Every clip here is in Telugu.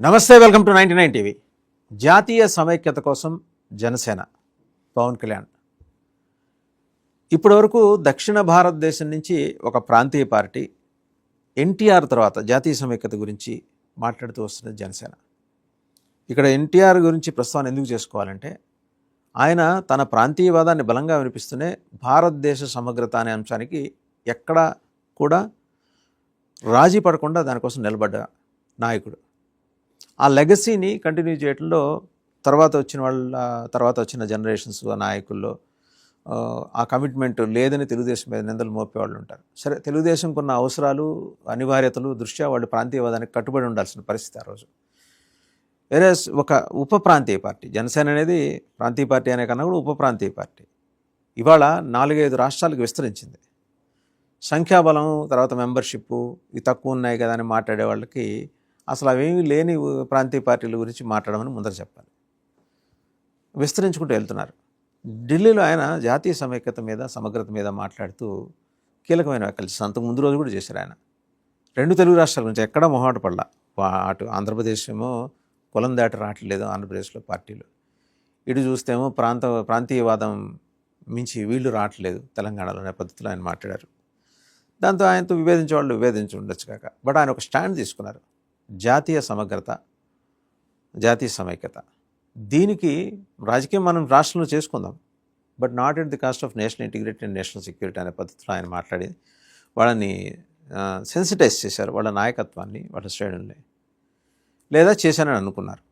నమస్తే, వెల్కమ్ టు 99 టీవీ. జాతీయ సమైక్యత కోసం జనసేన, పవన్ కళ్యాణ్. ఇప్పటివరకు దక్షిణ భారతదేశం నుంచి ఒక ప్రాంతీయ పార్టీ ఎన్టీఆర్ తర్వాత జాతీయ సమైక్యత గురించి మాట్లాడుతూ వస్తున్నది జనసేన. ఇక్కడ ఎన్టీఆర్ గురించి ప్రస్తావన ఎందుకు చేసుకోవాలంటే, ఆయన తన ప్రాంతీయవాదాన్ని బలంగా వినిపిస్తూనే భారతదేశ సమగ్రత అనే అంశానికి ఎక్కడా కూడా రాజీ పడకుండా దానికోసం నిలబడ్డ నాయకుడు. ఆ లెగసీని కంటిన్యూ చేయడంలో తర్వాత వచ్చిన జనరేషన్స్ నాయకుల్లో ఆ కమిట్మెంట్ లేదని తెలుగుదేశం మీద నిందలు మోపేవాళ్ళు ఉంటారు. సరే, తెలుగుదేశం కొన్న అవసరాలు అనివార్యతలు దృష్ట్యా వాళ్ళు ప్రాంతీయవాదానికి కట్టుబడి ఉండాల్సిన పరిస్థితి ఆ రోజు. వేరే ఒక ఉప ప్రాంతీయ పార్టీ జనసేన అనేది ప్రాంతీయ పార్టీ అనే కన్నా కూడా ఉప ప్రాంతీయ పార్టీ ఇవాళ 4-5 రాష్ట్రాలకు విస్తరించింది. సంఖ్యాబలం తర్వాత మెంబర్షిప్ ఇవి తక్కువ ఉన్నాయి కదా అని మాట్లాడే వాళ్ళకి అసలు అవేమీ లేని ప్రాంతీయ పార్టీల గురించి మాట్లాడమని ముందర చెప్పాలి. విస్తరించుకుంటూ వెళ్తున్నారు. ఢిల్లీలో ఆయన జాతీయ సమైక్యత మీద సమగ్రత మీద మాట్లాడుతూ కీలకమైన వ్యాఖ్యలు చేశారు. అంతకు ముందు రోజు కూడా చేశారు ఆయన. 2 తెలుగు రాష్ట్రాల గురించి ఎక్కడా మొహాట పడలా. అటు ఆంధ్రప్రదేశ్ ఏమో కులం దాటి రావట్లేదు ఆంధ్రప్రదేశ్లో పార్టీలు, ఇటు చూస్తేమో ప్రాంతీయవాదం మించి వీళ్ళు రావట్లేదు తెలంగాణలో అనే పద్ధతిలో ఆయన మాట్లాడారు. దాంతో ఆయనతో విభేదించే వాళ్ళు విభేదించి ఉండొచ్చు కాక, బట్ ఆయన ఒక స్టాండ్ తీసుకున్నారు. జాతీయ సమగ్రత, జాతీయ సమైక్యత, దీనికి రాజకీయం మనం రాష్ట్రంలో చేసుకుందాం, but not at the cost of national integrity and national security అనే పద్ధతిలో ఆయన మాట్లాడి వాళ్ళని సెన్సిటైజ్ చేశారు, వాళ్ళ నాయకత్వాన్ని, వాళ్ళ శ్రేణుల్ని. లేదా చేశానని అనుకున్నారు.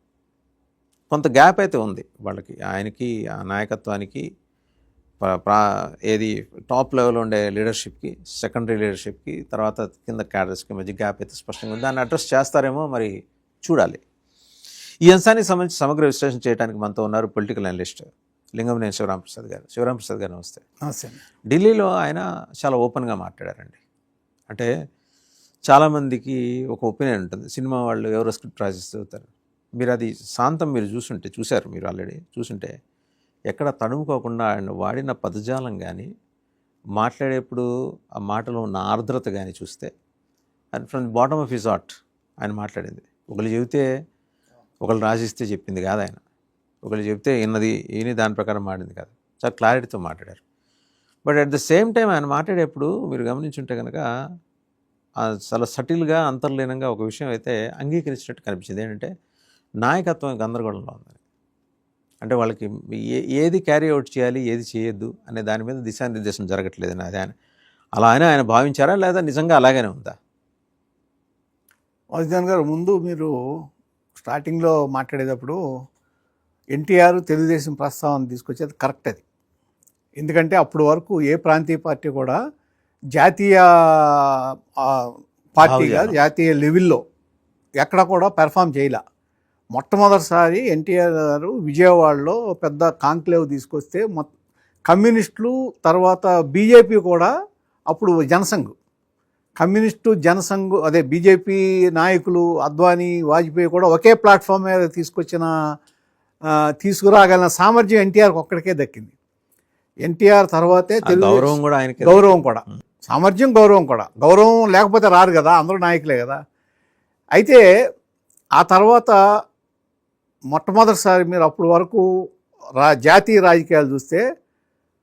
కొంత గ్యాప్ అయితే ఉంది వాళ్ళకి, ఆయనకి, ఆ నాయకత్వానికి, ఏది టాప్ లెవెల్లో ఉండే లీడర్షిప్కి, సెకండరీ లీడర్షిప్కి, తర్వాత కింద క్యాడర్స్కి మధ్య గ్యాప్ అయితే స్పష్టంగా ఉంది. దాన్ని అడ్రస్ చేస్తారేమో మరి చూడాలి. ఈ అంశానికి సంబంధించి సమగ్ర విశ్లేషణ చేయడానికి మనతో ఉన్నారు పొలిటికల్ అనలిస్ట్ లింగంనేని శివరాంప్రసాద్ గారు. శివరాంప్రసాద్ గారు నమస్తే. నమస్తే. ఢిల్లీలో ఆయన చాలా ఓపెన్గా మాట్లాడారండి. అంటే చాలామందికి ఒక ఒపీనియన్ ఉంటుంది, సినిమా వాళ్ళు ఎవరో స్క్రిప్ట్ రాసిస్తూ అవుతారు. మీరు అది శాంతం మీరు చూశారు, మీరు ఆల్రెడీ చూసుంటే ఎక్కడ తడుముకోకుండా ఆయన వాడిన పదజాలం కానీ, మాట్లాడేప్పుడు ఆ మాటలో ఉన్న ఆర్ద్రత కానీ చూస్తే, and from the bottom of his heart ఆయన మాట్లాడింది. ఒకళ్ళు చెబితే, ఒకళ్ళు రాసిస్తే చెప్పింది కాదు ఆయన, ఒకళ్ళు చెబితే ఈయన దాని ప్రకారం మాడింది కాదు, చాలా క్లారిటీతో మాట్లాడారు. But at the same time ఆయన మాట్లాడేప్పుడు మీరు గమనించుంటే కనుక చాలా సటిల్గా, అంతర్లీనంగా ఒక విషయం అయితే అంగీకరించినట్టు కనిపించింది. ఏంటంటే నాయకత్వం గందరగోళంలో ఉందని. అంటే వాళ్ళకి ఏది క్యారీ అవుట్ చేయాలి, ఏది చేయొద్దు అనే దాని మీద దిశానిర్దేశం జరగట్లేదని అలా ఆయన భావించారా, లేదా నిజంగా అలాగనే ఉందా? వాసుదేవన్ గారు, ముందు మీరు స్టార్టింగ్లో మాట్లాడేటప్పుడు ఎన్టీఆర్ తెలుగుదేశం ప్రస్తావన తీసుకొచ్చేది కరెక్ట్. అది ఎందుకంటే అప్పటి వరకు ఏ ప్రాంతీయ పార్టీ కూడా జాతీయ పార్టీగా జాతీయ లెవెల్లో ఎక్కడ కూడా పెర్ఫామ్ చేయలే. మొట్టమొదటిసారి ఎన్టీఆర్ గారు విజయవాడలో పెద్ద కాంక్లేవ్ తీసుకొస్తే కమ్యూనిస్టులు, తర్వాత బీజేపీ కూడా, అప్పుడు జనసంఘ్, కమ్యూనిస్టు జనసంఘ్, అదే బీజేపీ నాయకులు అద్వానీ, వాజ్పేయి కూడా ఒకే ప్లాట్ఫామ్ మీద తీసుకురాగలిగిన సామర్థ్యం ఎన్టీఆర్కి ఒక్కడికే దక్కింది. ఎన్టీఆర్ తర్వాతే గౌరవం కూడా, సామర్థ్యం, గౌరవం లేకపోతే రారు కదా, అందరూ నాయకులే కదా. అయితే ఆ తర్వాత మొట్టమొదటిసారి మీరు అప్పటి వరకు జాతీయ రాజకీయాలు చూస్తే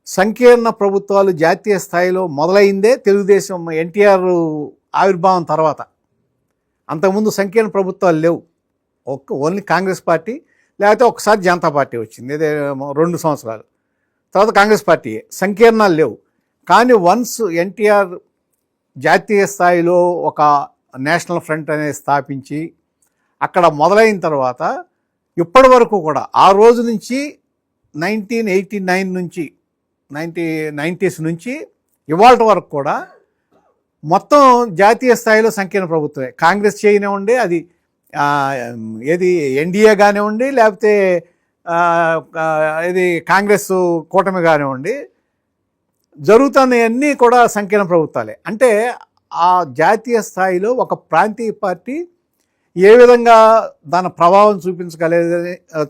సంకీర్ణ ప్రభుత్వాలు జాతీయ స్థాయిలో మొదలైందే తెలుగుదేశం ఎన్టీఆర్ ఆవిర్భావం తర్వాత. అంతకుముందు సంకీర్ణ ప్రభుత్వాలు లేవు. ఓన్లీ కాంగ్రెస్ పార్టీ, లేకపోతే ఒకసారి జనతా పార్టీ వచ్చింది, ఇదే 2 సంవత్సరాలు. తర్వాత కాంగ్రెస్ పార్టీ, సంకీర్ణాలు లేవు. కానీ వన్స్ ఎన్టీఆర్ జాతీయ స్థాయిలో ఒక నేషనల్ ఫ్రంట్ అనేది స్థాపించి అక్కడ మొదలైన తర్వాత ఇప్పటి వరకు కూడా, ఆ రోజు నుంచి 1989 నుంచి 1990s నుంచి ఇవాళ వరకు కూడా మొత్తం జాతీయ స్థాయిలో సంకీర్ణ ప్రభుత్వమే. కాంగ్రెస్ చేయనివ్వండి, అది ఏది ఎన్డీఏ కానివ్వండి, లేకపోతే ఇది కాంగ్రెస్ కూటమి కానివ్వండి, జరుగుతున్నవన్నీ కూడా సంకీర్ణ ప్రభుత్వాలే. అంటే ఆ జాతీయ స్థాయిలో ఒక ప్రాంతీయ పార్టీ ఏ విధంగా దాని ప్రభావం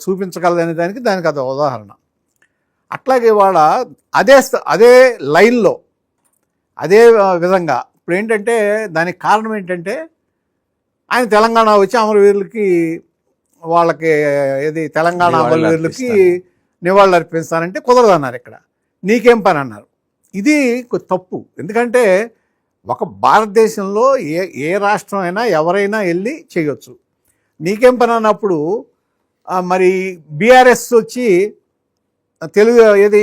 చూపించగలదనే దానికి అది ఉదాహరణ. అట్లాగే వాళ్ళ అదే లైన్లో అదే విధంగా ఇప్పుడు ఏంటంటే దానికి కారణం ఏంటంటే ఆయన తెలంగాణ వచ్చి అమరవీరులకి వాళ్ళకి ఏది తెలంగాణ అమరవీరులకి నివాళులు అర్పిస్తానంటే కుదరదన్నారు. ఇక్కడ నీకేం పని అన్నారు. ఇది తప్పు. ఎందుకంటే ఒక భారతదేశంలో ఏ రాష్ట్రం అయినా ఎవరైనా వెళ్ళి చేయొచ్చు. నీకేం పని అన్నప్పుడు మరి బీఆర్ఎస్ వచ్చి తెలుగు ఏది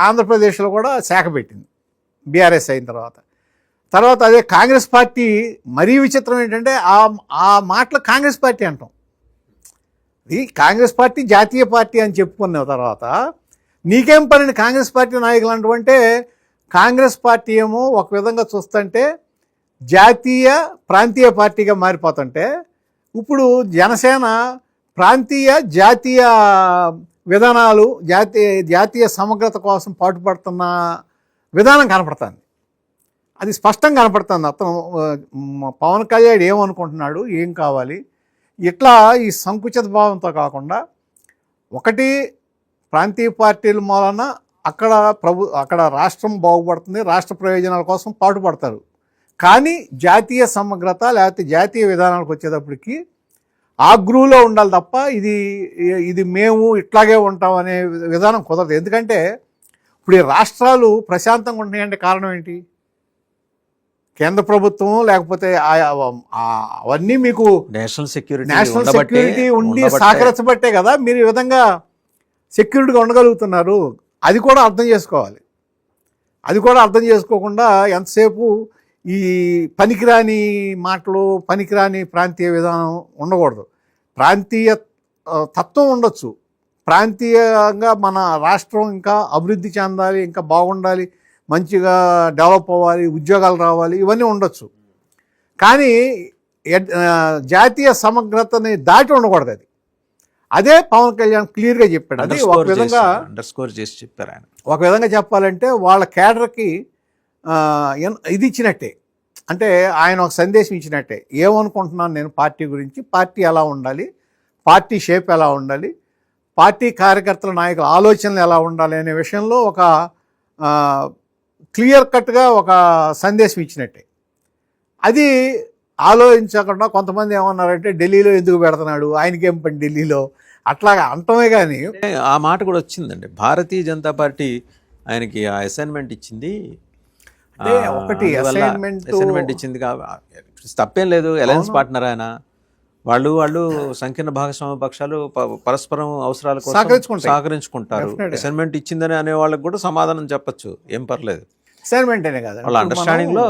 ఆంధ్రప్రదేశ్లో కూడా శాఖ పెట్టింది బీఆర్ఎస్ అయిన తర్వాత అదే కాంగ్రెస్ పార్టీ. మరీ విచిత్రం ఏంటంటే ఆ మాటలు కాంగ్రెస్ పార్టీ అంటాం. ఈ కాంగ్రెస్ పార్టీ జాతీయ పార్టీ అని చెప్పుకున్న తర్వాత నీకేం పని కాంగ్రెస్ పార్టీ నాయకులు అంటుంటే, కాంగ్రెస్ పార్టీ ఏమో ఒక విధంగా చూస్తుంటే జాతీయ ప్రాంతీయ పార్టీగా మారిపోతుంటే, ఇప్పుడు జనసేన ప్రాంతీయ జాతీయ విధానాలు జాతీయ సమగ్రత కోసం పాటుపడుతున్న విధానం కనపడుతుంది. అది స్పష్టంగా కనపడుతుంది. అతను పవన్ కళ్యాణ్ ఏమనుకుంటున్నాడు, ఏం కావాలి, ఇట్లా ఈ సంకుచిత భావంతో కాకుండా ఒకటి ప్రాంతీయ పార్టీల మూలన అక్కడ రాష్ట్రం బాగుపడుతుంది, రాష్ట్ర ప్రయోజనాల కోసం పాటుపడతారు. కానీ జాతీయ సమగ్రత లేకపోతే జాతీయ విధానాలకు వచ్చేటప్పటికి ఆ గ్రూలో ఉండాలి తప్ప ఇది మేము ఇట్లాగే ఉంటాం అనే విధానం కుదరదు. ఎందుకంటే ఇప్పుడు ఈ రాష్ట్రాలు ప్రశాంతంగా ఉంటున్నాయంటే కారణం ఏంటి? కేంద్ర ప్రభుత్వం లేకపోతే అవన్నీ మీకు నేషనల్ సెక్యూరిటీ ఉండి సహకరించబట్టే కదా మీరు ఈ విధంగా సెక్యూరిటీగా ఉండగలుగుతున్నారు. అది కూడా అర్థం చేసుకోవాలి. అది కూడా అర్థం చేసుకోకుండా ఎంతసేపు ఈ పనికిరాని మాటలు, పనికిరాని ప్రాంతీయ విధానం ఉండకూడదు. ప్రాంతీయ తత్వం ఉండొచ్చు. ప్రాంతీయంగా మన రాష్ట్రం ఇంకా అభివృద్ధి చెందాలి, ఇంకా బాగుండాలి, మంచిగా డెవలప్ అవ్వాలి, ఉద్యోగాలు రావాలి, ఇవన్నీ ఉండొచ్చు. కానీ జాతీయ సమగ్రతని దాటి ఉండకూడదు. అదే పవన్ కళ్యాణ్ క్లియర్గా చెప్పాడు. అది ఒక విధంగా అండర్స్కోర్ చేసి చెప్పారు ఆయన. ఒక విధంగా చెప్పాలంటే వాళ్ళ కేడర్కి ఇది ఇచ్చినట్టే. అంటే ఆయన ఒక సందేశం ఇచ్చినట్టే. ఏమనుకుంటున్నాను నేను పార్టీ గురించి, పార్టీ ఎలా ఉండాలి, పార్టీ షేప్ ఎలా ఉండాలి, పార్టీ కార్యకర్తల నాయకుల ఆలోచనలు ఎలా ఉండాలి అనే విషయంలో ఒక క్లియర్ కట్గా ఒక సందేశం ఇచ్చినట్టే. అది ఆలోచించకుండా కొంతమంది ఏమన్నారంటే ఢిల్లీలో ఎందుకు పెడుతున్నాడు, ఆయనకేం పని ఢిల్లీలో, అట్లాగా అంటమే. కానీ ఆ మాట కూడా వచ్చిందండి. భారతీయ జనతా పార్టీ ఆయనకి ఆ అసైన్మెంట్ ఇచ్చింది. ఒకటి అసైన్మెంట్ ఇచ్చింది తప్పేం లేదు. అలయన్స్ పార్ట్నర్ ఆయన. వాళ్ళు సంకీర్ణ భాగస్వామ్య పక్షాలు పరస్పరం అవసరాల కోసం సహకరించుకుంటారు. అసైన్మెంట్ ఇచ్చిందని అనే వాళ్ళకి కూడా సమాధానం చెప్పచ్చు, ఏం పర్లేదు. అసైన్మెంట్ అనే కదా వాళ్ళ అండర్స్టాండింగ్ లో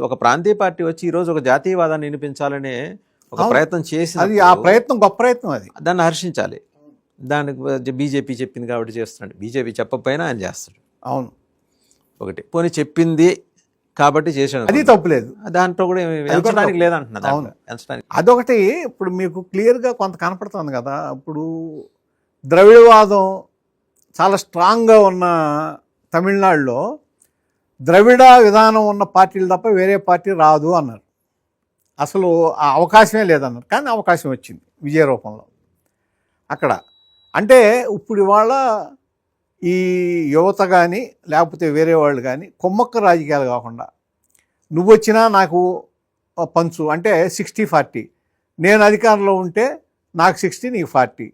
ఒక ప్రాంతీయ పార్టీ వచ్చి ఈ రోజు ఒక జాతీయవాదాన్ని వినిపించాలనే ఒక ప్రయత్నం చేసి, అది ఆ ప్రయత్నం గొప్ప ప్రయత్నం, అది దాన్ని హర్షించాలి. దానికి బీజేపీ చెప్పింది కాబట్టి చేస్తున్నాడు. బీజేపీ చెప్పకపోయినా ఆయన చేస్తాడు. అవును, ఒకటి పోనీ చెప్పింది కాబట్టి చేశాడు, అది తప్పులేదు. దాంట్లో కూడా ఎంచడానికి లేదంటున్నది. అవును, అదొకటి. ఇప్పుడు మీకు క్లియర్గా కొంత కనపడుతుంది కదా. ఇప్పుడు ద్రవిడవాదం చాలా స్ట్రాంగ్గా ఉన్న తమిళనాడులో ద్రవిడ విధానం ఉన్న పార్టీలు తప్ప వేరే పార్టీ రాదు అన్నారు. అసలు ఆ అవకాశమే లేదన్నారు. కానీ అవకాశం వచ్చింది విజయ రూపంలో అక్కడ. అంటే ఇప్పుడు ఇవాళ ఈ యువత కానీ లేకపోతే వేరే వాళ్ళు కానీ కొమ్మక్క రాజకీయాలు కాకుండా నువ్వు వచ్చినా నాకు పంచు అంటే 60-40, నేను అధికారంలో ఉంటే నాకు 60 నీకు 40,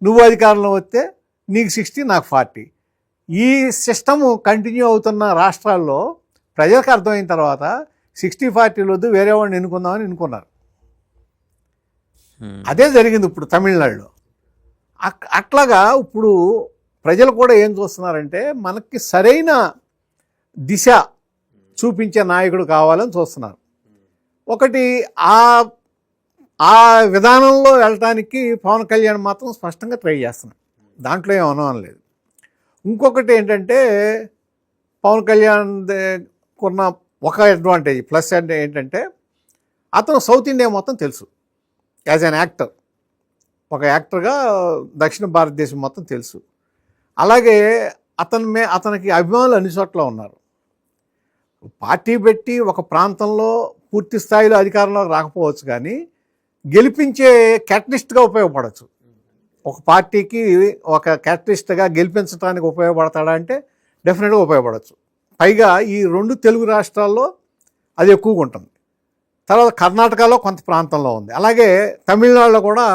నువ్వు అధికారంలో వస్తే నీకు 60 నాకు 40. ఈ సిస్టము కంటిన్యూ అవుతున్న రాష్ట్రాల్లో ప్రజలకు అర్థమైన తర్వాత 60-40 వద్దు, వేరే వాడిని ఎన్నుకుందామని ఎన్నుకున్నారు. అదే జరిగింది ఇప్పుడు తమిళనాడులో. అట్లాగా ఇప్పుడు ప్రజలు కూడా ఏం చూస్తున్నారంటే మనకి సరైన దిశ చూపించే నాయకుడు కావాలని చూస్తున్నారు. ఒకటి ఆ విధానంలో వెళ్ళటానికి పవన్ కళ్యాణ్ మాత్రం స్పష్టంగా ట్రై చేస్తున్నాడు. దాంట్లో ఏం అనుమానం లేదు. ఇంకొకటి ఏంటంటే పవన్ కళ్యాణ్ కొన్న ఒక అడ్వాంటేజ్ ప్లస్ అంటే ఏంటంటే అతను సౌత్ ఇండియా మొత్తం తెలుసు. యాజ్ అన్ యాక్టర్, ఒక యాక్టర్గా దక్షిణ భారతదేశం మొత్తం తెలుసు. అలాగే అతనికి అభిమానులు అన్ని చోట్ల ఉన్నారు. పార్టీ పెట్టి ఒక ప్రాంతంలో పూర్తి స్థాయిలో అధికారంలో రాకపోవచ్చు, కానీ గెలిపించే క్యాటలిస్ట్గా ఉపయోగపడవచ్చు. ఒక పార్టీకి ఒక క్యాటలిస్ట్గా గెలిపించడానికి ఉపయోగపడతాడా అంటే డెఫినెట్గా ఉపయోగపడవచ్చు. పైగా ఈ 2 తెలుగు రాష్ట్రాల్లో అది ఎక్కువగా ఉంటుంది. తర్వాత కర్ణాటకలో కొంత ప్రాంతంలో ఉంది, అలాగే తమిళనాడులో కూడా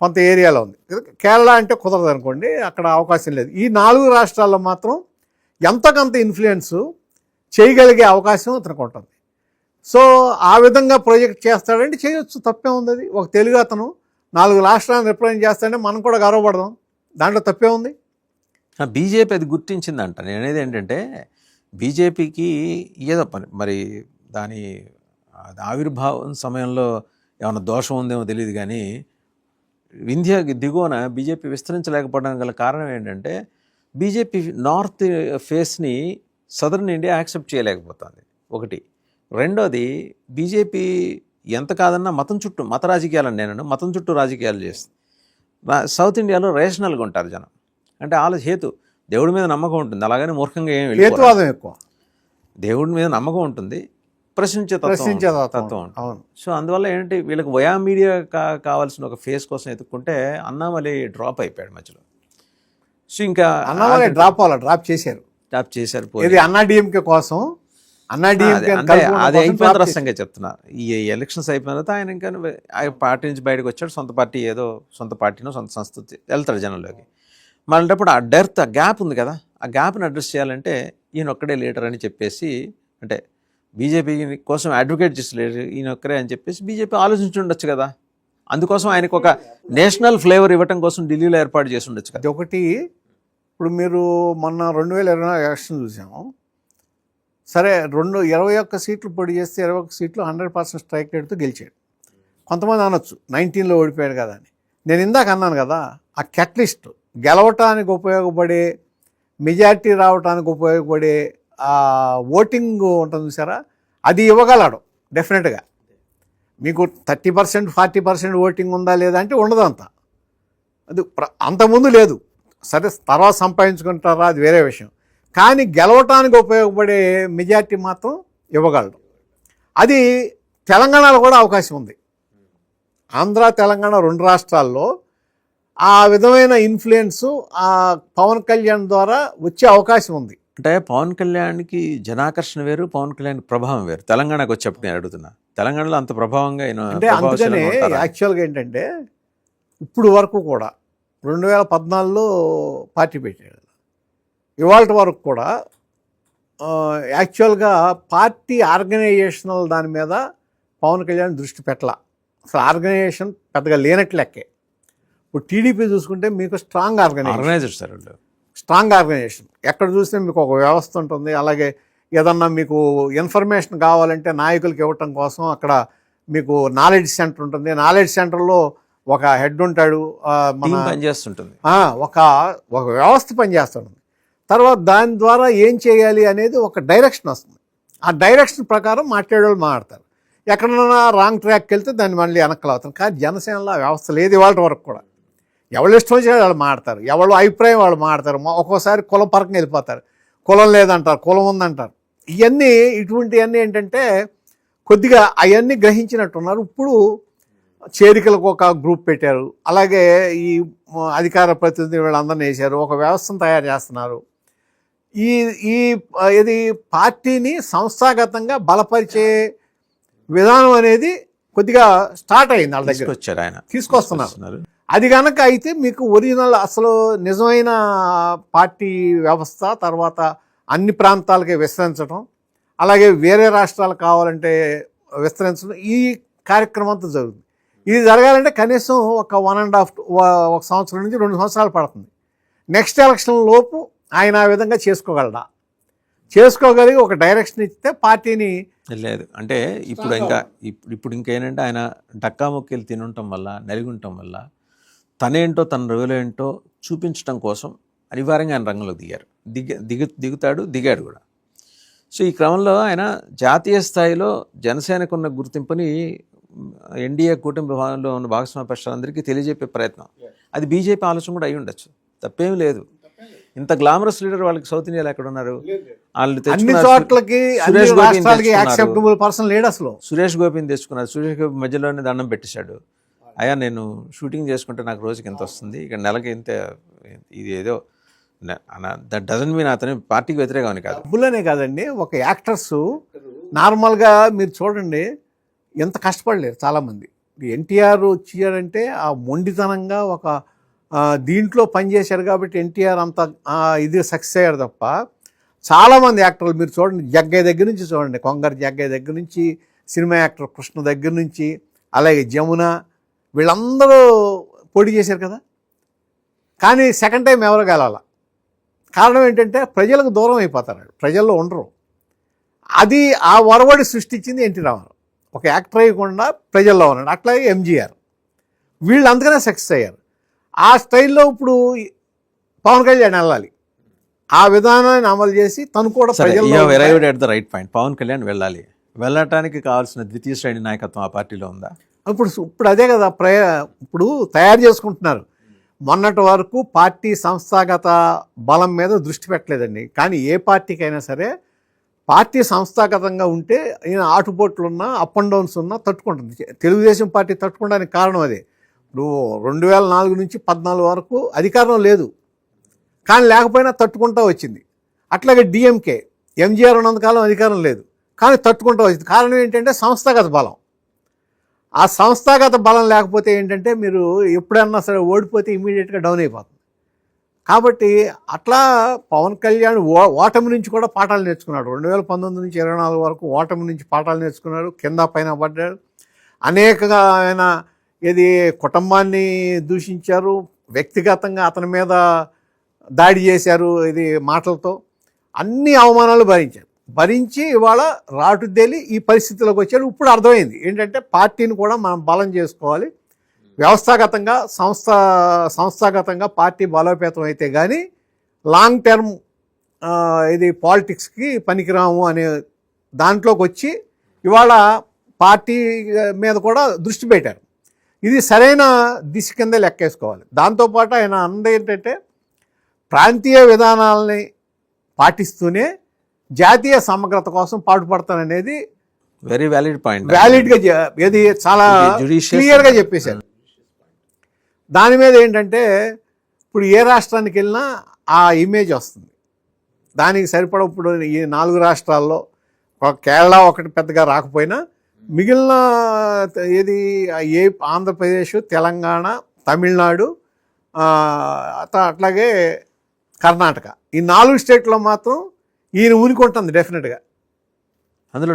కొంత ఏరియాలో ఉంది. కేరళ అంటే కుదరదు అనుకోండి, అక్కడ అవకాశం లేదు. ఈ 4 రాష్ట్రాల్లో మాత్రం ఎంతకంత ఇన్ఫ్లుయెన్స్ చేయగలిగే అవకాశం అతనికి ఉంటుంది. సో ఆ విధంగా ప్రాజెక్ట్ చేస్తాడంటే చేయొచ్చు, తప్పే ఉంది. అది ఒక తెలుగు అతను 4 రాష్ట్రాలను రిప్రజెంట్ చేస్తాడంటే మనం కూడా గర్వపడదాం, దాంట్లో తప్పే ఉంది. బీజేపీ అది గుర్తించిందంట. నేను అనేది ఏంటంటే బీజేపీకి ఏదో పని మరి దాని ఆవిర్భావం సమయంలో ఏమైనా దోషం ఉందేమో తెలియదు, కానీ వింధ్య దిగువన బీజేపీ విస్తరించలేకపోవడానికి గల కారణం ఏంటంటే బీజేపీ నార్త్ ఫేస్ని సదర్న్ ఇండియా యాక్సెప్ట్ చేయలేకపోతుంది ఒకటి. రెండోది, బీజేపీ ఎంత కాదన్నా మతం చుట్టూ, మత రాజకీయాలని నేను మతం చుట్టూ రాజకీయాలు చేస్తుంది. సౌత్ ఇండియాలో రేషనల్గా ఉంటారు జనం, అంటే వాళ్ళ హేతు దేవుడి మీద నమ్మకం ఉంటుంది, అలాగని మూర్ఖంగా ఏం హేతువాదం ఎక్కువ. దేవుడి మీద నమ్మకం ఉంటుంది, ప్రశ్నించే తత్వం ఉంటుంది. సో అందువల్ల ఏంటంటే వీళ్ళకి వయా మీడియా కావాల్సిన ఒక ఫేస్ కోసం ఎత్తుక్కుంటే అన్నామలై డ్రాప్ అయిపోయాడు మధ్యలో. సో ఇంకా అన్నామలై డ్రాప్ చేశారు. ఇది అన్నాడీఎంకే కోసం, అది అయిపోయిన రసంగా చెప్తున్నారు. ఈ ఎలక్షన్స్ అయిపోయిన తర్వాత ఆయన ఇంకా పార్టీ నుంచి బయటకు వచ్చాడు, సొంత పార్టీ ఏదో సొంత పార్టీనో సొంత సంస్కృతి వెళ్తాడు జనంలోకి. మళ్ళీటప్పుడు ఆ డెర్త్, ఆ గ్యాప్ ఉంది కదా, ఆ గ్యాప్ని అడ్రస్ చేయాలంటే ఈయన ఒక్కడే లీడర్ అని చెప్పేసి, అంటే బీజేపీ కోసం అడ్వకేట్ చేసి లీడర్ ఈయన ఒక్కరే అని చెప్పేసి బీజేపీ ఆలోచించి ఉండొచ్చు కదా. అందుకోసం ఆయనకు ఒక నేషనల్ ఫ్లేవర్ ఇవ్వటం కోసం ఢిల్లీలో ఏర్పాటు చేసి ఉండొచ్చు కదా. అది ఒకటి. ఇప్పుడు మీరు మొన్న 2024 ఎలక్షన్ చూసాము. సరే, 21 సీట్లు పొడి చేస్తే 21 సీట్లు 100% స్ట్రైక్ రేట్తో గెలిచాడు. కొంతమంది అనొచ్చు 19లో ఓడిపోయాడు కదా అని. నేను ఇందాక అన్నాను కదా, ఆ కెటలిస్ట్ గెలవటానికి ఉపయోగపడే, మెజార్టీ రావడానికి ఉపయోగపడే ఆ ఓటింగ్ ఉంటుంది చూసారా, అది ఇవ్వగలడు డెఫినెట్గా. మీకు 30% 40% ఓటింగ్ ఉందా లేదా అంటే ఉండదు అంత. అది అంతకుముందు లేదు. సరే, తర్వాత సంపాదించుకుంటారా అది వేరే విషయం, కానీ గెలవటానికి ఉపయోగపడే మెజార్టీ మాత్రం ఇవ్వగలడు. అది తెలంగాణలో కూడా అవకాశం ఉంది. ఆంధ్ర తెలంగాణ 2 రాష్ట్రాల్లో ఆ విధమైన ఇన్ఫ్లుయెన్స్ ఆ పవన్ కళ్యాణ్ ద్వారా వచ్చే అవకాశం ఉంది. అంటే పవన్ కళ్యాణ్కి జనాకర్షణ వేరు, పవన్ కళ్యాణ్ ప్రభావం వేరు. తెలంగాణకు వచ్చేప్పుడు నేను అడుగుతున్నా, తెలంగాణలో అంత ప్రభావంగా అంటే అందుకనే యాక్చువల్గా ఏంటంటే ఇప్పుడు వరకు కూడా 2014లో పార్టీ పెట్టాడు, ఇవాళ వరకు కూడా యాక్చువల్గా పార్టీ ఆర్గనైజేషనల్ దాని మీద పవన్ కళ్యాణ్ దృష్టి పెట్టాల. అసలు ఆర్గనైజేషన్ పెద్దగా లేనట్టు లెక్కే. ఇప్పుడు టీడీపీ చూసుకుంటే మీకు స్ట్రాంగ్ ఆర్గనైజేషన్, ఎక్కడ చూసినా మీకు ఒక వ్యవస్థ ఉంటుంది. అలాగే ఏదన్నా మీకు ఇన్ఫర్మేషన్ కావాలంటే నాయకులకి ఇవ్వటం కోసం అక్కడ మీకు నాలెడ్జ్ సెంటర్ ఉంటుంది. నాలెడ్జ్ సెంటర్లో ఒక హెడ్ ఉంటాడు, పనిచేస్తుంటుంది, ఒక వ్యవస్థ పనిచేస్తుంది. తర్వాత దాని ద్వారా ఏం చేయాలి అనేది ఒక డైరెక్షన్ వస్తుంది. ఆ డైరెక్షన్ ప్రకారం మాట్లాడేవాళ్ళు మాట్లాడతారు. ఎక్కడన్నా రాంగ్ ట్రాక్కి వెళ్తే దాన్ని మళ్ళీ వెనక్కలు అవుతారు. కానీ జనసేనలో వ్యవస్థ లేదు ఇవాళ వరకు కూడా. ఎవరు ఇష్టం వచ్చే వాళ్ళు మాడతారు, ఎవరు అభిప్రాయం వాళ్ళు మాడతారు. ఒక్కోసారి కులం పరకంగా వెళ్ళిపోతారు, కులం లేదంటారు, కులం ఉందంటారు. ఇటువంటివన్నీ ఏంటంటే కొద్దిగా అవన్నీ గ్రహించినట్టున్నారు. ఇప్పుడు చేరికలకు ఒక గ్రూప్ పెట్టారు, అలాగే ఈ అధికార ప్రతినిధి వీళ్ళందరినీ వేశారు, ఒక వ్యవస్థను తయారు చేస్తున్నారు. ఇది పార్టీని సంస్థాగతంగా బలపరిచే విధానం అనేది కొద్దిగా స్టార్ట్ అయింది. వాళ్ళ దగ్గర తీసుకొస్తున్నారు. అది కనుక అయితే మీకు ఒరిజినల్ అసలు నిజమైన పార్టీ వ్యవస్థ తర్వాత అన్ని ప్రాంతాలకి విస్తరించడం, అలాగే వేరే రాష్ట్రాలు కావాలంటే విస్తరించడం, ఈ కార్యక్రమం అంతా జరుగుతుంది. ఇది జరగాలంటే కనీసం ఒక 1.5 ఒక సంవత్సరం నుంచి 2 సంవత్సరాలు పడుతుంది. నెక్స్ట్ ఎలక్షన్ లోపు ఆయన ఆ విధంగా చేసుకోగలిగి ఒక డైరెక్షన్ ఇస్తే పార్టీని లేదు. అంటే ఇప్పుడు ఇంకేంటంటే ఆయన డక్కాముక్కీలు తినుంటం వల్ల, నలిగుంటం వల్ల తనేంటో తన రోజులేంటో చూపించడం కోసం అనివార్యంగా ఆయన రంగంలోకి దిగాడు కూడా. సో ఈ క్రమంలో ఆయన జాతీయ స్థాయిలో జనసేనకున్న గుర్తింపుని ఎన్డీఏ కూటమిలో ఉన్న భాగస్వామ్య పక్షాలందరికీ తెలియజెప్పే ప్రయత్నం, అది బీజేపీ ఆలోచన కూడా అయి ఉండొచ్చు, తప్పేం లేదు. ఇంత గ్లామరస్ లీడర్ వాళ్ళకి సౌత్ ఇండియాలో ఎక్కడ ఉన్నారు? వాళ్ళు సురేష్ గోపిని తెచ్చుకున్నారు. సురేష్ గోపి మధ్యలోనే దండం పెట్టేశాడు, అయ్యా నేను షూటింగ్ చేసుకుంటే నాకు రోజుకి ఎంత వస్తుంది, ఇక నెలకి ఇంత, ఇది ఏదో దట్ డజంట్ మీన్ అతని పార్టీకి వ్యతిరేకమని కాదు. డబ్బులనే కాదండి, ఒక యాక్టర్స్ నార్మల్గా మీరు చూడండి, ఎంత కష్టపడలేరు చాలామంది. ఎన్టీఆర్ వచ్చారంటే ఆ మొండితనంగా ఒక దీంట్లో పనిచేశారు కాబట్టి ఎన్టీఆర్ అంత ఇది సక్సెస్ అయ్యారు తప్ప చాలామంది యాక్టర్లు మీరు చూడండి, జగ్గయ్య దగ్గర నుంచి చూడండి, కొంగర్ జగ్గయ్య దగ్గర నుంచి, సినిమా యాక్టర్ కృష్ణ దగ్గర నుంచి, అలాగే జమున, వీళ్ళందరూ పోటీ చేశారు కదా. కానీ సెకండ్ టైం ఎవరు గెలాల? కారణం ఏంటంటే ప్రజలకు దూరం అయిపోతారు, ప్రజల్లో ఉండరు. అది ఆ ఒరవడి సృష్టించింది ఎన్టీ రామారావు. ఒక యాక్టర్ అయ్యకుండా ప్రజల్లో ఉన్నాడు. అట్లాగే ఎంజీఆర్, వీళ్ళు అందుకనే సక్సెస్ అయ్యారు. ఆ స్టైల్లో ఇప్పుడు పవన్ కళ్యాణ్ వెళ్ళాలి, ఆ విధానాన్ని అమలు చేసి తను కూడా రైట్ పాయింట్. పవన్ కళ్యాణ్ వెళ్ళటానికి కావాల్సిన ద్వితీయ శ్రేణి నాయకత్వం ఆ పార్టీలో ఉందా? ఇప్పుడు అదే కదా ఇప్పుడు తయారు చేసుకుంటున్నారు. మొన్నటి వరకు పార్టీ సంస్థాగత బలం మీద దృష్టి పెట్టలేదండి. కానీ ఏ పార్టీకైనా సరే పార్టీ సంస్థాగతంగా ఉంటే ఆటుపోట్లు ఉన్నా, అప్ అండ్ డౌన్స్ ఉన్నా తట్టుకుంటుంది. తెలుగుదేశం పార్టీ తట్టుకోవడానికి కారణం అదే. ఇప్పుడు 2004 నుంచి 2014 వరకు అధికారం లేదు, కానీ లేకపోయినా తట్టుకుంటూ వచ్చింది. అట్లాగే డిఎంకే, ఎంజీఆర్ ఉన్నంతకాలం అధికారం లేదు, కానీ తట్టుకుంటూ వచ్చింది. కారణం ఏంటంటే సంస్థాగత బలం. ఆ సంస్థాగత బలం లేకపోతే ఏంటంటే మీరు ఎప్పుడన్నా సరే ఓడిపోతే ఇమీడియట్గా డౌన్ అయిపోతుంది. కాబట్టి అట్లా పవన్ కళ్యాణ్ ఓటమి నుంచి కూడా పాఠాలు నేర్చుకున్నాడు. 2019 నుంచి 2024 వరకు ఓటమి నుంచి పాఠాలు నేర్చుకున్నాడు. కింద పైన పడ్డాడు. అనేకగా ఆయన కుటుంబాన్ని దూషించారు, వ్యక్తిగతంగా అతని మీద దాడి చేశారు, మాటలతో అన్ని అవమానాలు భరించి ఇవాళ రాటుదేలి ఈ పరిస్థితిలోకి వచ్చాడు. ఇప్పుడు అర్థమైంది ఏంటంటే పార్టీని కూడా మనం బలం చేసుకోవాలి, వ్యవస్థాగతంగా సంస్థాగతంగా పార్టీ బలోపేతం అయితే కానీ లాంగ్ టర్మ్ పాలిటిక్స్కి పనికిరాము అనే దాంట్లోకి వచ్చి ఇవాళ పార్టీ మీద కూడా దృష్టి పెట్టారు. ఇది సరైన దిశ కింద లెక్కేసుకోవాలి. దాంతోపాటు ఆయన అన్నది ఏంటంటే ప్రాంతీయ విధానాలని పాటిస్తూనే జాతీయ సమగ్రత కోసం పాటుపడతాననేది వెరీ వ్యాలిడ్ పాయింట్. వ్యాలిడ్గా చాలా క్లియర్గా చెప్పేశారు. దాని మీద ఏంటంటే ఇప్పుడు ఏ రాష్ట్రానికి వెళ్ళినా ఆ ఇమేజ్ వస్తుంది. దానికి సరిపడ ఇప్పుడు ఈ 4 రాష్ట్రాల్లో కేరళ ఒకటి పెద్దగా రాకపోయినా మిగిలిన ఆంధ్రప్రదేశ్, తెలంగాణ, తమిళనాడు, అట్లాగే కర్ణాటక, ఈ 4 స్టేట్లో మాత్రం ఈయన ఊనికొంటుంది డెఫినెట్గా. అందులో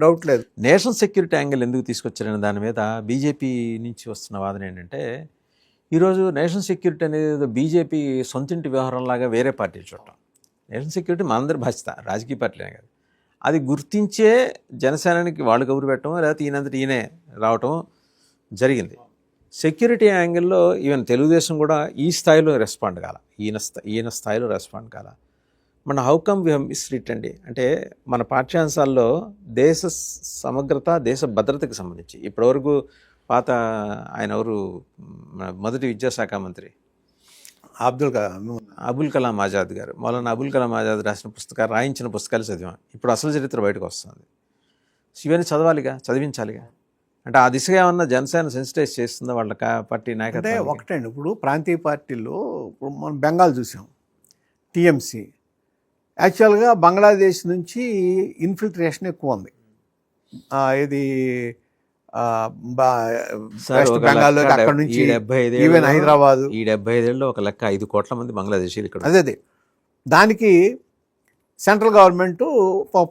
డౌట్ లేదు. నేషనల్ సెక్యూరిటీ యాంగిల్ ఎందుకు తీసుకొచ్చారనే దాని మీద బీజేపీ నుంచి వస్తున్న వాదన ఏంటంటే ఈరోజు నేషనల్ సెక్యూరిటీ అనేది బీజేపీ సొంతింటి వ్యవహారంలాగా వేరే పార్టీలు చూడటం. నేషనల్ సెక్యూరిటీ మనందరి బాధ్యత, రాజకీయ పార్టీలే కాదు. అది గుర్తించే జనసేనకి వాళ్ళు కబురు పెట్టడం, లేకపోతే ఈయనే రావటం జరిగింది. సెక్యూరిటీ యాంగిల్లో ఈవెన్ తెలుగుదేశం కూడా ఈ స్థాయిలో రెస్పాండ్ కాల, ఈయన స్థాయిలో రెస్పాండ్ కాల. మన హౌకమ్ వి మిస్రీట్ అండి. అంటే మన పాఠ్యాంశాల్లో దేశ సమగ్రత, దేశ భద్రతకు సంబంధించి ఇప్పటివరకు పాత ఆయన మొదటి విద్యాశాఖ మంత్రి అబుల్ కలాం ఆజాద్ గారు, మౌలానా అబుల్ కలాం ఆజాద్ రాయించిన పుస్తకాలు చదివాం. ఇప్పుడు అసలు చరిత్ర బయటకు వస్తుంది. ఇవన్నీ చదివించాలిగా. అంటే ఆ దిశగా ఏమన్నా జనసేన సెన్సిటైజ్ చేస్తుందా వాళ్ళ పార్టీ నాయకత్వం? ఒకటండి, ఇప్పుడు ప్రాంతీయ పార్టీల్లో ఇప్పుడు మనం బెంగాల్ చూసాం, టీఎంసీ. యాక్చువల్గా బంగ్లాదేశ్ నుంచి ఇన్ఫిల్ట్రేషన్ ఎక్కువ ఉంది. బెంగాల్, అక్కడ నుంచి ఈవెన్ హైదరాబాద్. ఈ 75 ఒక లెక్క 5 కోట్ల మంది బంగ్లాదేశీలు ఇక్కడ. అదే దానికి సెంట్రల్ గవర్నమెంట్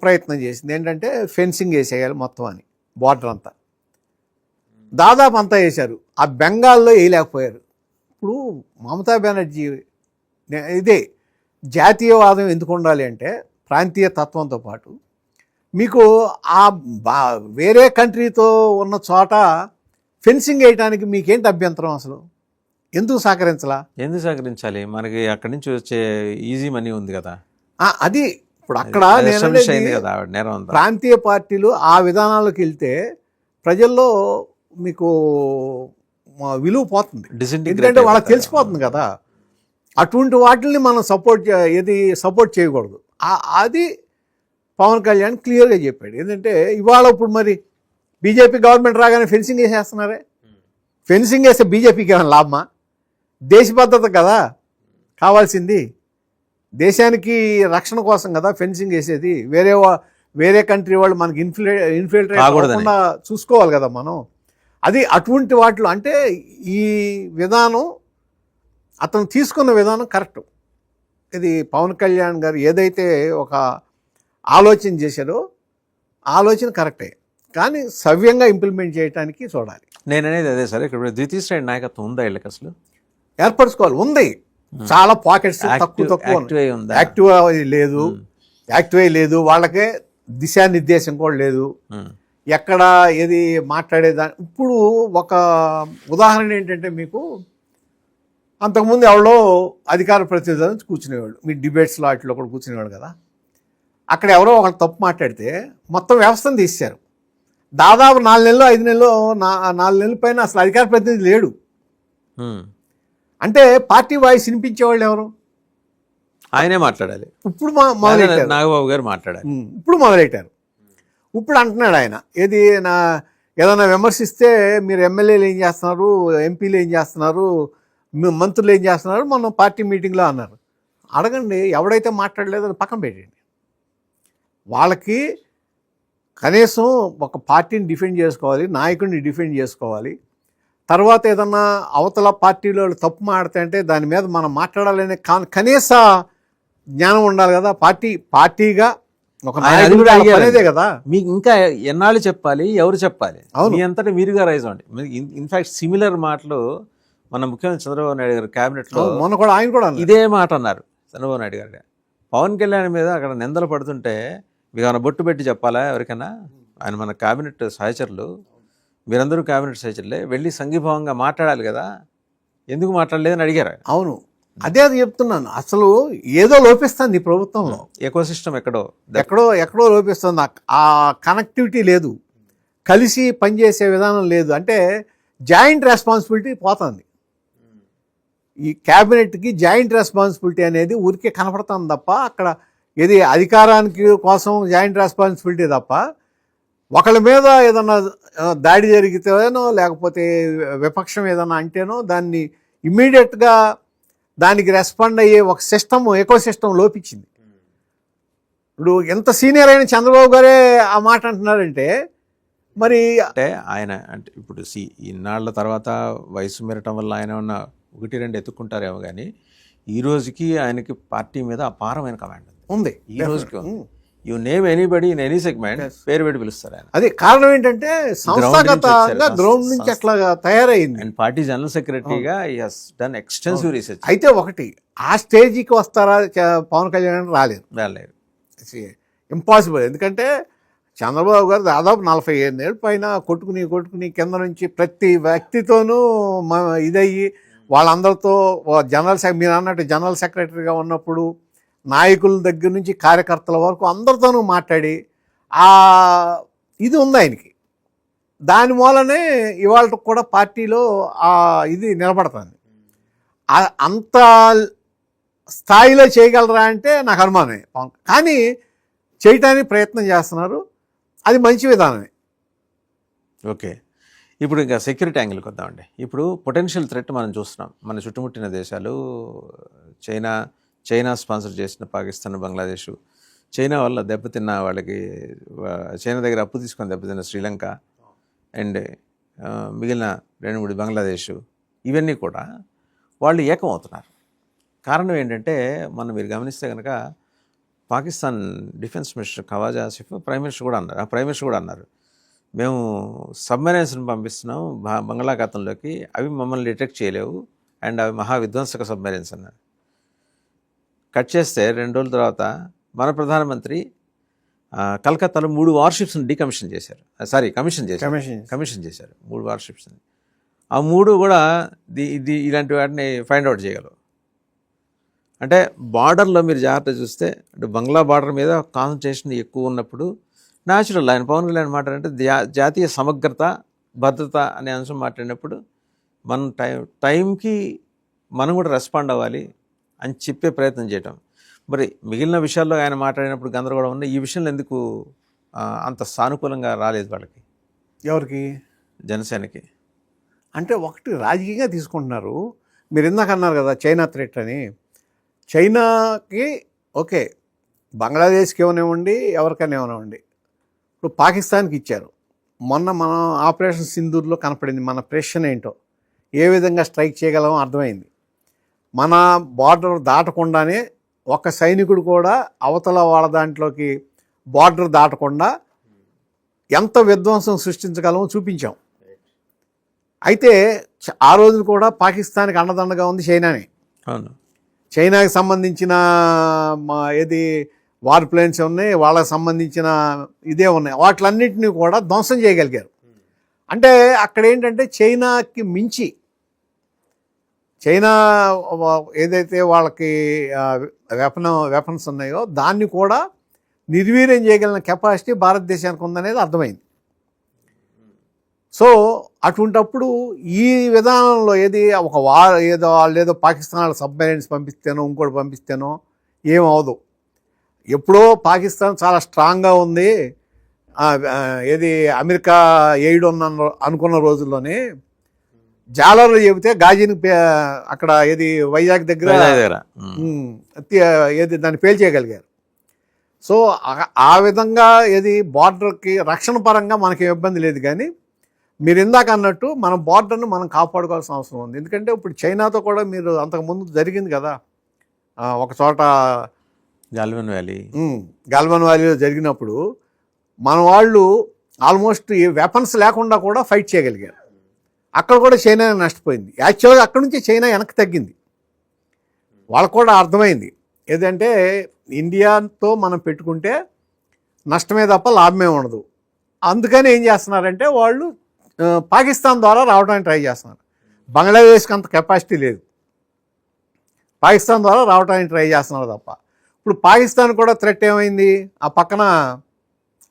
ప్రయత్నం చేసింది ఏంటంటే ఫెన్సింగ్ వేసేయాలి మొత్తం అని, బార్డర్ అంతా దాదాపు అంతా వేశారు. ఆ బెంగాల్లో వేయలేకపోయారు. ఇప్పుడు మమతా బెనర్జీ జాతీయవాదం ఎందుకు ఉండాలి అంటే ప్రాంతీయ తత్వంతో పాటు మీకు వేరే కంట్రీతో ఉన్న చోట ఫెన్సింగ్ వేయడానికి మీకేంటి అభ్యంతరం? అసలు ఎందుకు సహకరించాలి? మనకి అక్కడి నుంచి వచ్చే ఈజీ మనీ ఉంది కదా. అది ఇప్పుడు అక్కడ ప్రాంతీయ పార్టీలు ఆ విధానాల్లోకి వెళ్తే ప్రజల్లో మీకు విలువ పోతుంది. ఎందుకంటే వాళ్ళకి తెలిసిపోతుంది కదా. అటువంటి వాటిని మనం సపోర్ట్ చేయకూడదు. అది పవన్ కళ్యాణ్ క్లియర్గా చెప్పాడు. ఏంటంటే ఇవాళ ఇప్పుడు మరి బీజేపీ గవర్నమెంట్ రాగానే ఫెన్సింగ్ వేసేస్తున్నారే. ఫెన్సింగ్ వేస్తే బీజేపీకి ఏమైనా లాభమా? దేశ భద్రత కదా కావాల్సింది, దేశానికి రక్షణ కోసం కదా ఫెన్సింగ్ వేసేది. వేరే కంట్రీ వాళ్ళు మనకి ఇన్ఫిల్ట్రేట్ కాకూడదని. అవ్వకుండా చూసుకోవాలి కదా మనం. అది అటువంటి వాటిలో అంటే ఈ విధానం అతను తీసుకున్న విధానం కరెక్ట్. ఇది పవన్ కళ్యాణ్ గారు ఏదైతే ఒక ఆలోచన చేశారో ఆలోచన కరెక్టే, కానీ సవ్యంగా ఇంప్లిమెంట్ చేయడానికి చూడాలి. నేను అనేది అదే సార్, ఇక్కడ ద్వితీయ శ్రేణి నాయకత్వం ఉందా వీళ్ళకి అసలు? ఏర్పరచుకోవాలి. ఉంది, చాలా పాకెట్స్ తక్కువ యాక్టివ్ అయి ఉందా? యాక్టివ్ లేదు, యాక్టివ్ లేదు. వాళ్ళకే దిశానిర్దేశం కూడా లేదు. ఎక్కడ ఏది మాట్లాడేదాన్ని. ఇప్పుడు ఒక ఉదాహరణ ఏంటంటే, మీకు అంతకుముందు ఎవరో అధికార ప్రతినిధులను కూర్చునేవాళ్ళు, మీ డిబేట్స్లో వాటిలో కూడా కూర్చునేవాళ్ళు కదా. అక్కడ ఎవరో ఒకళ్ళు తప్పు మాట్లాడితే మొత్తం వ్యవస్థను తీశారు. దాదాపు 4 నెలలు 5 నెలలు 4 నెలల పైన అసలు అధికార ప్రతినిధి లేడు. అంటే పార్టీ వాయిస్ వినిపించేవాళ్ళు ఎవరు? ఆయనే మాట్లాడాలి. ఇప్పుడు మొదలెట్టారు, నాగబాబు గారు మాట్లాడాలి. ఇప్పుడు మొదలెట్టారు. ఇప్పుడు అంటున్నాడు ఆయన, ఏది ఏదైనా విమర్శిస్తే మీరు ఎమ్మెల్యేలు ఏం చేస్తున్నారు, ఎంపీలు ఏం చేస్తున్నారు, మంత్రులు ఏం చేస్తున్నారు, మనం పార్టీ మీటింగ్లో అన్నారు. అడగండి, ఎవడైతే మాట్లాడలేదో పక్కన పెట్టండి. వాళ్ళకి కనీసం ఒక పార్టీని డిఫెండ్ చేసుకోవాలి, నాయకుడిని డిఫెండ్ చేసుకోవాలి. తర్వాత ఏదన్నా అవతల పార్టీలో తప్పు మాట్లాడితే దాని మీద మనం మాట్లాడాలనే కనీస జ్ఞానం ఉండాలి కదా. పార్టీగా ఒక నాయకుడు అనేదే కదా. మీకు ఇంకా ఎన్నాళ్ళు చెప్పాలి, ఎవరు చెప్పాలి? మీ అంతటా మీరుగా రైజ్ అవ్వండి. ఇన్ఫాక్ట్ సిమిలర్ మాటలు మన ముఖ్యమంత్రి చంద్రబాబు నాయుడు గారు క్యాబినెట్లో మొన్న కూడా ఆయన కూడా ఇదే మాట అన్నారు. చంద్రబాబు నాయుడు గారు పవన్ కళ్యాణ్ మీద అక్కడ నిందలు పడుతుంటే మీకు ఏమైనా బొట్టు పెట్టి చెప్పాలా ఎవరికైనా? ఆయన మన క్యాబినెట్ సహచరులు, మీరందరూ క్యాబినెట్ సహచరులే, వెళ్ళి సంఘీభావంగా మాట్లాడాలి కదా, ఎందుకు మాట్లాడలేదని అడిగారు. అవును, అదే అది చెప్తున్నాను. అసలు ఏదో లోపిస్తుంది ఈ ప్రభుత్వంలో. ఎకోసిస్టమ్ ఎక్కడో లోపిస్తుంది. ఆ కనెక్టివిటీ లేదు, కలిసి పనిచేసే విధానం లేదు. అంటే జాయింట్ రెస్పాన్సిబిలిటీ పోతుంది. ఈ క్యాబినెట్కి జాయింట్ రెస్పాన్సిబిలిటీ అనేది ఊరికే కనపడుతుంది తప్ప, అక్కడ ఏది అధికారానికి కోసం జాయింట్ రెస్పాన్సిబిలిటీ తప్ప, ఒకళ్ళ మీద ఏదన్నా దాడి జరిగితేనో లేకపోతే విపక్షం ఏదన్నా అంటేనో దాన్ని ఇమ్మీడియట్గా దానికి రెస్పాండ్ అయ్యే ఒక ఎకో సిస్టమ్ లోపించింది. ఇప్పుడు ఎంత సీనియర్ అయిన చంద్రబాబు గారే ఆ మాట అంటున్నారంటే మరి అంటే ఆయన అంటే ఇప్పుడు ఇన్నాళ్ల తర్వాత వయసు మెరటం వల్ల ఆయన ఉన్న 1-2 ఎత్తుక్కుంటారేమో కానీ ఈ రోజుకి ఆయనకి పార్టీ మీద అపారమైన కమాండ్ ఉంది. ఈ రోజుకి you name anybody in any segment పేరు పెట్టి పిలుస్తారు ఆయన. అది కారణం ఏంటంటే సంస్థాగతంగా గ్రౌండ్ నుంచి అట్లా తయారైంది. అండ్ పార్టీ జనరల్ సెక్రటరీగా he has done extensive research. అయితే ఒకటి, ఆ స్టేజ్కి వస్తారా పవన్ కళ్యాణ్? రాలేదు. ఇంపాసిబుల్. ఎందుకంటే చంద్రబాబు గారు దాదాపు 45 ఏళ్ళ పైన కొట్టుకుని కింద నుంచి ప్రతి వ్యక్తితోనూ ఇదయ్యి వాళ్ళందరితో మీరు అన్నట్టు జనరల్ సెక్రటరీగా ఉన్నప్పుడు నాయకుల దగ్గర నుంచి కార్యకర్తల వరకు అందరితోనూ మాట్లాడి ఇది ఉంది ఆయనకి. దాని మూలనే ఇవాళ కూడా పార్టీలో ఇది నిలబడుతుంది. అంత స్థాయిలో చేయగలరా అంటే నాకు అనుమానమే. కానీ చేయటానికి ప్రయత్నం చేస్తున్నారు, అది మంచి విధానమే. ఓకే, ఇప్పుడు ఇంకా సెక్యూరిటీ యాంగిల్కి వద్దామండి. ఇప్పుడు పొటెన్షియల్ థ్రెట్ మనం చూస్తున్నాం. మన చుట్టుముట్టిన దేశాలు, చైనా స్పాన్సర్ చేసిన పాకిస్తాన్, బంగ్లాదేశ్, చైనా వల్ల దెబ్బతిన్న వాళ్ళకి, చైనా దగ్గర అప్పు తీసుకొని దెబ్బతిన్న శ్రీలంక అండ్ మిగిలిన 2-3 బంగ్లాదేశ్, ఇవన్నీ కూడా వాళ్ళు ఏకమవుతున్నారు. కారణం ఏంటంటే మీరు గమనిస్తే కనుక Pakistan defence minister Khawaja Asif prime minister కూడా అన్నారు మేము సబ్మెరైన్స్ని పంపిస్తున్నాం బంగాళాఖాతంలోకి, అవి మమ్మల్ని డిటెక్ట్ చేయలేవు అండ్ అవి మహా విధ్వంసక సబ్మెరైన్స్ అన్నారు. కట్ చేస్తే 2 రోజుల తర్వాత మన ప్రధానమంత్రి కలకత్తాలో 3 వార్షిప్స్ని కమిషన్ చేశారు. 3 వార్షిప్స్ని. ఆ 3 కూడా ఇలాంటి వాటిని ఫైండ్ అవుట్ చేయగలవు. అంటే బార్డర్లో మీరు జాగ్రత్త చూస్తే, అంటే బంగ్లా బార్డర్ మీద కాన్సన్ట్రేషన్ ఎక్కువ ఉన్నప్పుడు న్యాచురల్ ఆయన పవన్ కళ్యాణ్ మాట్లాడంటే జాతీయ సమగ్రత, భద్రత అనే అంశం మాట్లాడినప్పుడు మనం టైంకి మనం కూడా రెస్పాండ్ అవ్వాలి అని చెప్పే ప్రయత్నం చేయటం. మరి మిగిలిన విషయాల్లో ఆయన మాట్లాడినప్పుడు గందరగోళం ఉంది. ఈ విషయంలో ఎందుకు అంత సానుకూలంగా రాలేదు వాళ్ళకి? ఎవరికి? జనసేనకి. అంటే ఒకటి రాజకీయంగా తీసుకుంటున్నారు. మీరు ఇందాక అన్నారు కదా చైనా థ్రెట్ అని. చైనాకి ఓకే, బంగ్లాదేశ్కి ఏమనివ్వండి, ఎవరికైనా ఏమనివ్వండి, ఇప్పుడు పాకిస్తాన్కి ఇచ్చారు. మొన్న మనం ఆపరేషన్ సింధూర్లో కనపడింది మన ప్రెషన్ ఏంటో, ఏ విధంగా స్ట్రైక్ చేయగలమో అర్థమైంది. మన బార్డర్ దాటకుండానే ఒక సైనికుడు కూడా అవతల వాళ్ళ దాంట్లోకి బార్డర్ దాటకుండా ఎంత విధ్వంసం సృష్టించగలమో చూపించాం. అయితే ఆ రోజు కూడా పాకిస్తాన్కి అండదండగా ఉంది చైనానే. అవును, చైనాకి సంబంధించిన ఏది వార్ ప్లేన్స్ ఉన్నాయి, వాళ్ళకి సంబంధించిన ఇదే ఉన్నాయి, వాటిలన్నింటినీ కూడా ధ్వంసం చేయగలిగారు. అంటే అక్కడ ఏంటంటే చైనాకి మించి చైనా ఏదైతే వాళ్ళకి వెపన్స్ ఉన్నాయో దాన్ని కూడా నిర్వీర్యం చేయగలిగిన కెపాసిటీ భారతదేశానికి ఉందనేది అర్థమైంది. సో అటువంటప్పుడు ఈ విధానంలో ఏది ఒక ఏదో వాళ్ళు ఏదో పాకిస్తాన్ వాళ్ళ సబ్మెరైన్స్ పంపిస్తేనో ఇంకోటి పంపిస్తేనో ఏమవదు. ఎప్పుడో పాకిస్తాన్ చాలా స్ట్రాంగ్గా ఉంది, ఏది అమెరికా ఎయిడ్ అనుకున్న రోజుల్లోనే జాలర్లు చెబితే గాజీని అక్కడ ఏది వైజాగ్ దగ్గర ఏది దాన్ని పేల్చేయగలిగారు. సో ఆ విధంగా ఏది బార్డర్కి రక్షణ పరంగా మనకి ఇబ్బంది లేదు. కానీ మీరు ఇందాక అన్నట్టు మన బార్డర్ను మనం కాపాడుకోవాల్సిన అవసరం ఉంది. ఎందుకంటే ఇప్పుడు చైనాతో కూడా మీరు అంతకుముందు జరిగింది కదా, ఒక చోట గాల్వన్ వ్యాలీలో జరిగినప్పుడు మన వాళ్ళు ఆల్మోస్ట్ ఈ వెపన్స్ లేకుండా కూడా ఫైట్ చేయగలిగారు. అక్కడ కూడా చైనా నష్టపోయింది. యాక్చువల్గా అక్కడ నుంచి చైనా వెనక్కి తగ్గింది. వాళ్ళకు కూడా అర్థమైంది ఏదంటే ఇండియాతో మనం పెట్టుకుంటే నష్టమే తప్ప లాభమే ఉండదు. అందుకని ఏం చేస్తున్నారంటే వాళ్ళు పాకిస్తాన్ ద్వారా రావడానికి ట్రై చేస్తున్నారు. బంగ్లాదేశ్కి అంత కెపాసిటీ లేదు, పాకిస్తాన్ ద్వారా రావడానికి ట్రై చేస్తున్నారు తప్ప. ఇప్పుడు పాకిస్తాన్ కూడా థ్రెట్ ఏమైంది, ఆ పక్కన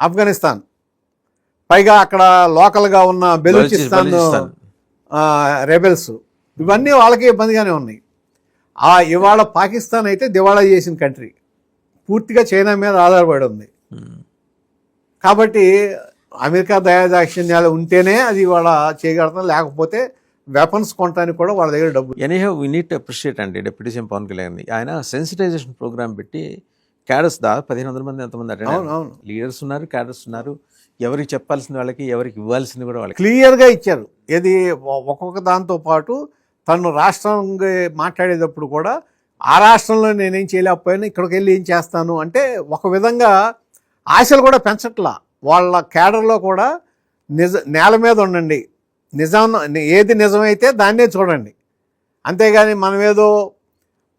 ఆఫ్ఘనిస్తాన్, పైగా అక్కడ లోకల్గా ఉన్న బెలూచిస్తాన్ రెబెల్స్, ఇవన్నీ వాళ్ళకి ఇబ్బందిగానే ఉన్నాయి. ఇవాళ పాకిస్తాన్ అయితే దివాళా చేసిన కంట్రీ, పూర్తిగా చైనా మీద ఆధారపడి ఉంది. కాబట్టి అమెరికా దయాదాక్షిణ్యాలు ఉంటేనే అది వాళ్ళ చేయగలుగుతాం, లేకపోతే వెపన్స్ కొనడానికి కూడా వాళ్ళ దగ్గర డబ్బు. Anyhow we need to appreciate అండి డిప్యూటీ సీఎం పవన్ కళ్యాణ్. ఆయన సెన్సిటైజేషన్ ప్రోగ్రామ్ పెట్టి క్యాడర్స్ 1500 మంది ఎంతమంది అటెండ్, లీడర్స్ ఉన్నారు, క్యాడర్స్ ఉన్నారు, ఎవరికి చెప్పాల్సిన వాళ్ళకి ఎవరికి ఇవ్వాల్సింది కూడా వాళ్ళకి క్లియర్గా ఇచ్చారు. ఏది ఒక్కొక్క దాంతో పాటు తను రాష్ట్రంగా మాట్లాడేటప్పుడు కూడా ఆ రాష్ట్రంలో నేనేం చేయలేకపోయినా ఇక్కడికి వెళ్ళి ఏం చేస్తాను అంటే ఒక విధంగా ఆశలు కూడా పెంచట్లా. వాళ్ళ క్యాడర్లో కూడా నేల మీద ఉండండి, ఏది నిజమైతే దాన్నే చూడండి, అంతేగాని మనం ఏదో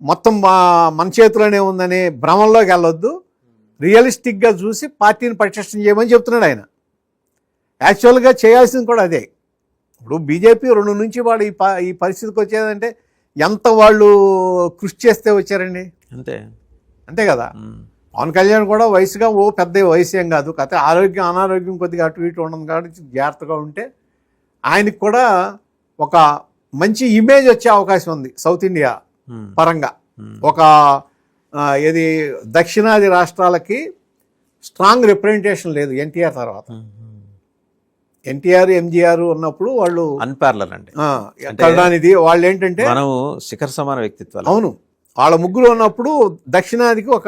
మొత్తం మన చేతిలోనే ఉందని భ్రమంలోకి వెళ్ళొద్దు, రియలిస్టిక్గా చూసి పార్టీని పటిష్టం చేయమని చెప్తున్నాడు ఆయన. యాక్చువల్గా చేయాల్సింది కూడా అదే. ఇప్పుడు బీజేపీ 2 నుంచి వాడు ఈ పరిస్థితికి వచ్చేదంటే ఎంత వాళ్ళు కృషి చేస్తే వచ్చారండి, అంతే కదా. పవన్ కళ్యాణ్ కూడా వయసుగా పెద్ద వయసు ఏం కాదు, కాకపోతే అనారోగ్యం కొద్దిగా అటు ఇటు ఉండదు కాబట్టి జాగ్రత్తగా ఉంటే ఆయనకి కూడా ఒక మంచి ఇమేజ్ వచ్చే అవకాశం ఉంది సౌత్ ఇండియా పరంగా. ఒక ఏది దక్షిణాది రాష్ట్రాలకి స్ట్రాంగ్ రిప్రజెంటేషన్ లేదు ఎన్టీఆర్ తర్వాత. ఎన్టీఆర్ ఎంజీఆర్ ఉన్నప్పుడు వాళ్ళు అన్పారలర్ అండి. కరుణానిధి వాళ్ళు ఏంటంటే మనము శిఖర సమాన వ్యక్తిత్వాలు. అవును, వాళ్ళ ముగ్గురు ఉన్నప్పుడు దక్షిణాదికి ఒక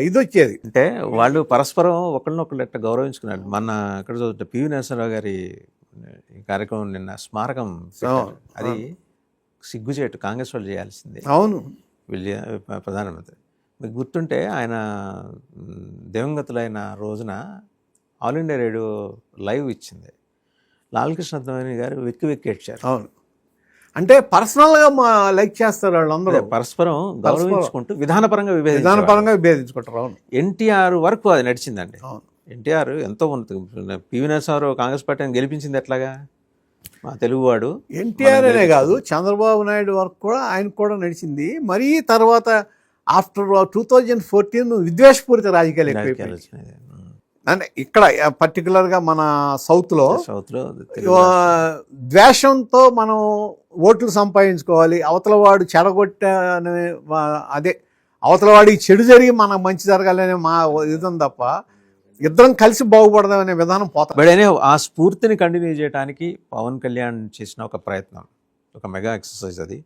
ఇది వచ్చేది. అంటే వాళ్ళు పరస్పరం ఒకళ్ళనొకళ్ళు ఎట్లా గౌరవించుకున్నారు. మన అక్కడ చూస్తే పివి నరసింహరావు గారి కార్యక్రమం నిన్న స్మారకం, అది సిగ్గుచేటు, కాంగ్రెస్ వాళ్ళు చేయాల్సిందే. అవును, ప్రధానమంత్రి మీకు గుర్తుంటే ఆయన దివంగతులైన రోజున ఆల్ ఇండియా రేడియో లైవ్ ఇచ్చింది, లాల్కృష్ణ అద్వానీ గారు వెక్కి ఏడ్చారు. అవును, అంటే పర్సనల్గా లైక్ చేస్తారు వాళ్ళందరూ, పరస్పరం గౌరవించుకుంటూ విధానపరంగా విభేదించుకుంటారు. అవును, ఎన్టీఆర్ వరకు అది నడిచిందండి. ఎన్టీఆర్ ఎంతో పివి నరసింహారావు కాంగ్రెస్ పార్టీని గెలిపించింది ఎట్లాగా, మా తెలుగువాడు. ఎన్టీఆర్ అనే కాదు, చంద్రబాబు నాయుడు వరకు కూడా ఆయనకు కూడా నడిచింది. మరీ తర్వాత ఆఫ్టర్ 2014 విద్వేషపూరిత రాజకీయాలు ఎక్కువైపోయాయి. అంటే ఇక్కడ పర్టికులర్గా మన సౌత్లో ద్వేషంతో మనం ఓట్లు సంపాదించుకోవాలి, అవతలవాడు చెడగొట్టనే అదే అవతలవాడికి చెడు జరిగి మనకు మంచి జరగాలనే మా విధం తప్ప ఇద్దరం కలిసి బాగుపడదామనే విధానం పోతాం. బట్ అయినా ఆ స్ఫూర్తిని కంటిన్యూ చేయడానికి పవన్ కళ్యాణ్ చేసిన ఒక ప్రయత్నం, ఒక మెగా ఎక్సర్సైజ్ అది.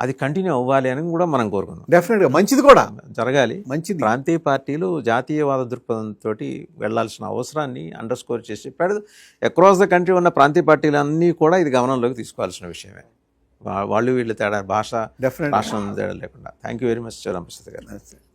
అది కంటిన్యూ అవ్వాలి అని కూడా మనం కోరుకుందాం. డెఫినెట్గా మంచిది కూడా, జరగాలి. మంచిది. ప్రాంతీయ పార్టీలు జాతీయవాద దృక్పథంతో వెళ్ళాల్సిన అవసరాన్ని అండర్స్కోర్ చేసి చెప్పాడు. అక్రాస్ ద కంట్రీ ఉన్న ప్రాంతీయ పార్టీలు అన్నీ కూడా ఇది గమనంలోకి తీసుకోవాల్సిన విషయమే. వాళ్ళు వీళ్ళు తేడా భాష డెఫినెట్గా రాష్ట్రం తేడా లేకుండా. Thank you very much Ramprasad గారు.